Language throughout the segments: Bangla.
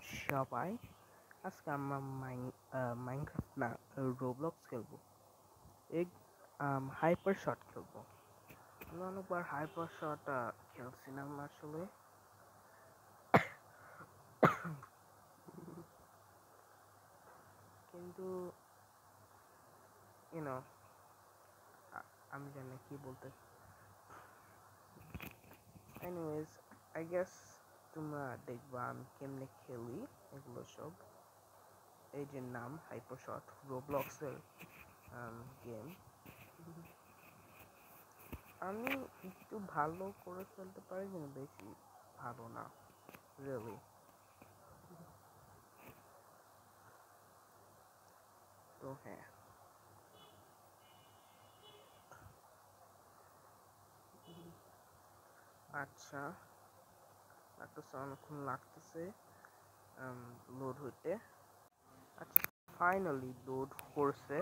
সবাই। আজকে আমরা মাইনক্রাফট না রোবলক্স খেলবো। এই হাইপার শট খেলবো। আমি অনেকবার হাইপার শট খেলছিলাম আসলে। কিন্তু ইউনো আমি জানি কি বলতে। এনিওয়েজ আই গেস তোমরা দেখবা আমি কেমনে খেলি এগুলো সব। এই যে নাম হাইপার শট রোবলক্সের গেম। আমি একটু ভালো করে খেলতে পারি কিন্তু বেশি ভালো না রিয়েলি। তো হ্যাঁ, আচ্ছা লাগতেছে, অনেকক্ষণ লাগতেছে লোড হইতে। আচ্ছা ফাইনালি লোড করছে।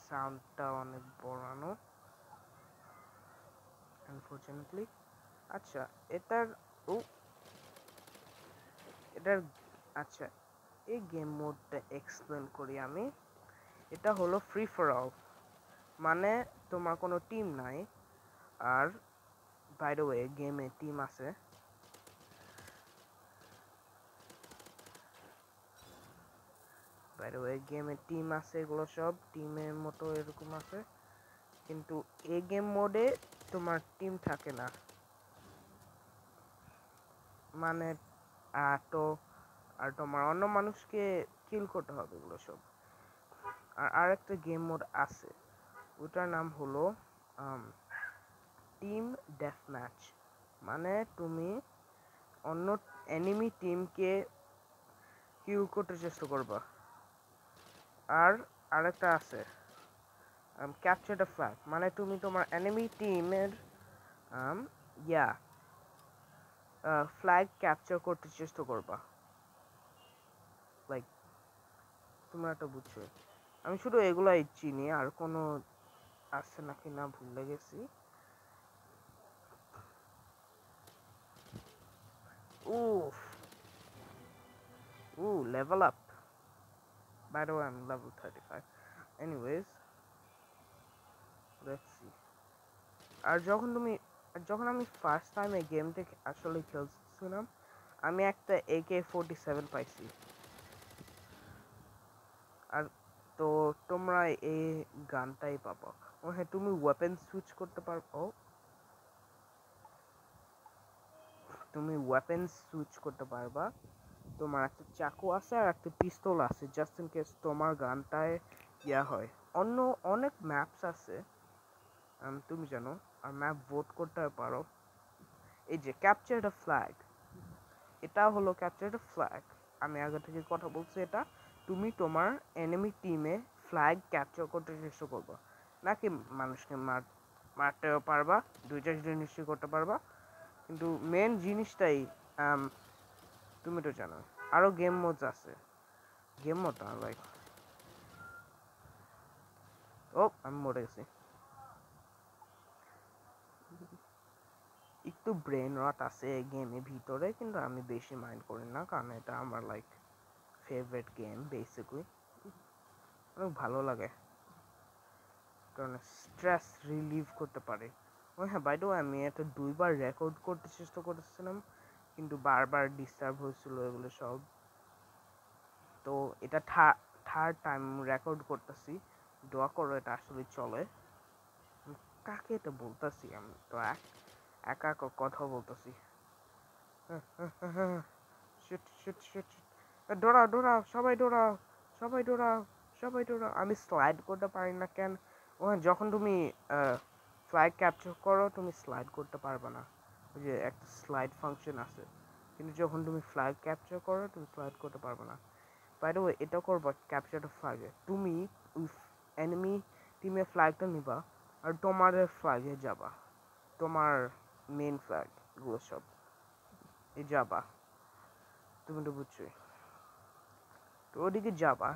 সাউন্ডটা অনেক বড়ানো আনফরচুনেটলি। আচ্ছা এটার ও এটার আচ্ছা এই গেম মোডটা এক্সপ্লেন করি আমি। এটা হলো ফ্রি ফর অল, মানে তোমার কোনো টিম নাই। আর বাই দ্য ওয়ে গেমে টিম আছে। বাই দ্য ওয়ে গেমে টিম আছে, এগুলো সব টিমের মতো এরকম আছে। কিন্তু এই গেম মোডে তোমার টিম থাকে না, মানে তো আর তোমার অন্য মানুষকে কিল করতে হবে এগুলো সব। আর আরেকটা গেম মোড আছে, ওটার নাম হলো টিম ডেথ ম্যাচ, মানে তুমি অন্য এনিমি টিমকে কিল করতে চেষ্টা করবা। আর আরেকটা আছে ক্যাপচার দ্য ফ্ল্যাগ, মানে তুমি তোমার এনিমি টিমের ফ্ল্যাগ ক্যাপচার করতে চেষ্টা করবা। লাইক তোমরা এটা বুঝছো। আমি শুধু এগুলাই চিনি, আর কোনো আছে নাকি না ভুলে গেছি। Level up. By the way, I'm level 35. Anyways, let's see. আর যখন আমি ফার্স্ট টাইম এই গেমটা আসলে খেলছিলাম, আমি একটা AK-47 পাইছি। আর তো তোমরা এই গানটাই পাবো। ও হ্যাঁ, তুমি ওয়েপন সুইচ করতে পারো। তুমি ওয়েপন সুইচ করতে পারবা। তোমার একটা চাকু আছে আর একটা পিস্তল আছে, জাস্ট ইন কেস তোমার গানটায় হয়। অন্য অনেক ম্যাপস আছে তুমি জানো, আর ম্যাপ ভোট করতে পারো। এই যে ক্যাপচার দ্য ফ্ল্যাগ, এটা হলো ক্যাপচার দ্য ফ্ল্যাগ। আমি আগে থেকে কথা বলছি, এটা তুমি তোমার এনিমি টিমে ফ্ল্যাগ ক্যাপচার করতে চেষ্টা করবা, নাকি মানুষকে মারতেও পারবা, দুইটা জিনিসই করতে পারবা। কিন্তু মেন জিনিসটাই তুমি তো জানো। আরো গেম মোড আছে, গেম মোড লাইক আমি মরে গেছি। একটু ব্রেন রট আছে এই গেমের ভিতরে, কিন্তু আমি বেশি মাইন্ড করি না, কারণ এটা আমার লাইক ফেভারিট গেম বেসিক্যালি। অনেক ভালো লাগে, কারণ স্ট্রেস রিলিভ করতে পারে। ও হ্যাঁ, বাই দ্য ওয়ে আমি এটা 2বার রেকর্ড করতে চেষ্টা করেছিলাম, কিন্তু বারবার ডিস্টার্ব হয়েছিল এগুলো সব। তো এটা থার্ড টাইম রেকর্ড করতেছি, দোয়া করো এটা আসলে চলে। কাকে এটা বলতেছি, আমি তো একা কথা বলতেছি। দৌড়াও সবাই, দৌড়াও সবাই, দৌড়াও সবাই, দৌড়াও। আমি স্লাইড করতে পারি না কেন? যখন তুমি ফ্ল্যাগ ক্যাপচার করো, তুমি স্লাইড করতে পারবে না। ওই যে একটা স্লাইড ফাংশন আছে, কিন্তু যখন তুমি ফ্ল্যাগ ক্যাপচার করো, তুমি স্লাইড করতে পারবে না। বাই দ্য ওয়ে, এটা করবা ক্যাপচার দ্য ফ্ল্যাগে, তুমি ওই এনিমি টিমের ফ্ল্যাগটা নিবা আর তোমাদের ফ্ল্যাগে যাবা, তোমার মেন ফ্ল্যাগ এগুলো সব যাবা। তুমি তো বুঝছোই। তো ওদিকে যাবা,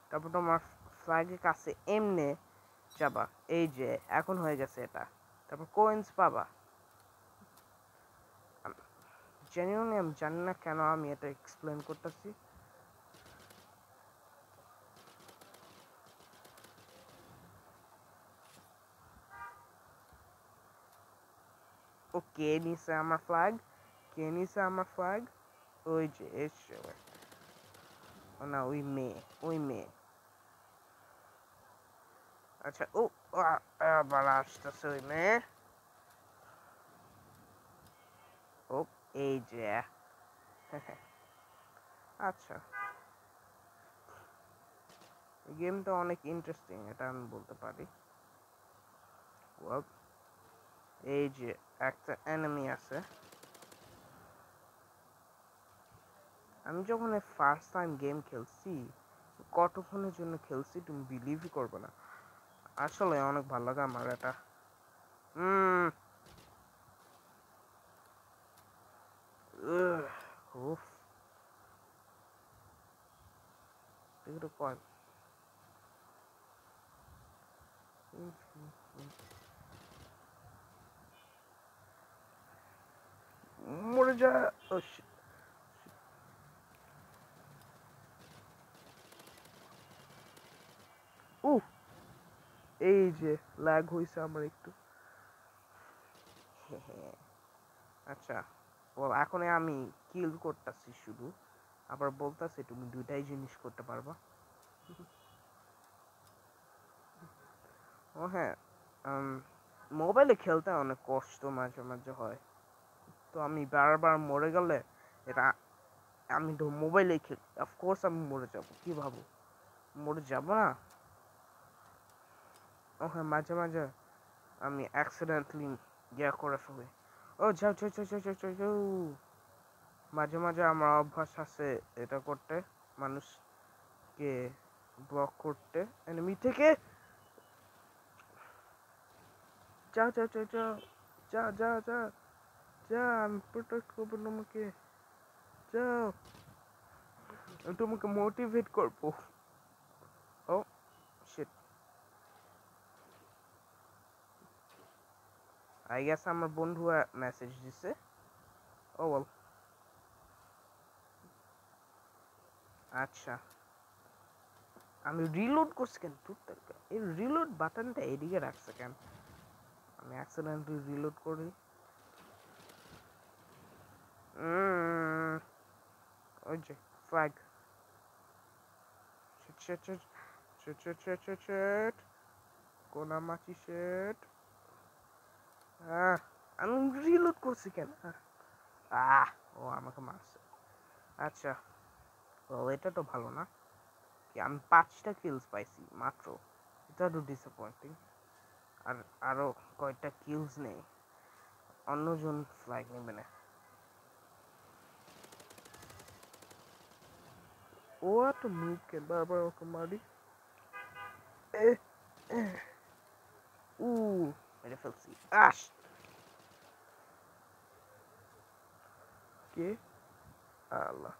তারপর তোমার ফ্ল্যাগের কাছে এমনে যাবা। এই যে এখন হয়ে গেছে এটা, তারপর কোয়েন্স পাবা। জেনুইনলি আমি জানি না কেন আমি এটা এক্সপ্লেন করতেছি। ও কে নিছে আমার ফ্ল্যাগ? কে নিছে আমার ফ্ল্যাগ? ওই যে এসে ও না, ওই মেয়ে, ওই মেয়ে। আচ্ছা, ও আবার আসতেছে ওই মেয়ে। ও এই যে আচ্ছা, গেমটা অনেক ইন্টারেস্টিং, এটা আমি বলতে পারি। এই যে একটা এনিমি আছে। আমি যখন ফার্স্ট টাইম গেম খেলছি, কতক্ষণের জন্য খেলছি তুমি বিলিভই করবে না। আসলে অনেক ভালো লাগে আমার এটা। উফ, এগুলো কয় মরে যা। উফ, এই যে ল্যাগ হইছে আমার একটু। আচ্ছা, এখন আমি কিল করতেছি শুধু, আবার বলতাছি তুমি দুইটাই জিনিস করতে পারবা। ও হ্যাঁ, মোবাইলে খেলতে অনেক কষ্ট মাঝে মাঝে হয়, তো আমি বারবার মরে গেলে এটা, আমি তো মোবাইলে খেলি, অফকোর্স আমি মরে যাব, কি ভাবো মরে যাব না? ও হ্যাঁ, মাঝে মাঝে আমি অ্যাক্সিডেন্টলি করে ফেলি। ও যাও যাও যাও যাও যাও যাও যাও। মাঝে মাঝে আমার অভ্যাস আছে এটা করতে, মানুষকে ব্লক করতে এনিমি থেকে। যা যা যা যা যা যা যা যা, আমি প্রোটেক্ট করবো তোমাকে। যাও, আমি তোমাকে মোটিভেট করবো। ও শিট, আই গেস আমার বন্ধু মেসেজ দিছে। ও বল। আচ্ছা, আমি রিলোড করছি কেন? এই রিলোড বাটনটা এদিকে রাখছে কেন? আমি অ্যাক্সিডেন্টলি রিলোড করি। ওই যে ফ্ল্যাগ। কোনামাচি শেট। আমি রিলোড করছি কেন? ও আমাকে মারছে। আচ্ছা, ও এটা তো ভালো না, কি আমি 5টা কিলস পাইছি মাত্র, এটা তো ডিসঅ্যাপয়েন্টিং। আর আরো কয়টা কিলস নেই, অন্যজন ফ্ল্যাগ নেবে না। ও তো মুখকে বারবার ওকে মারি। উ মেরে ফেলছি। আস কে? আল্লাহ।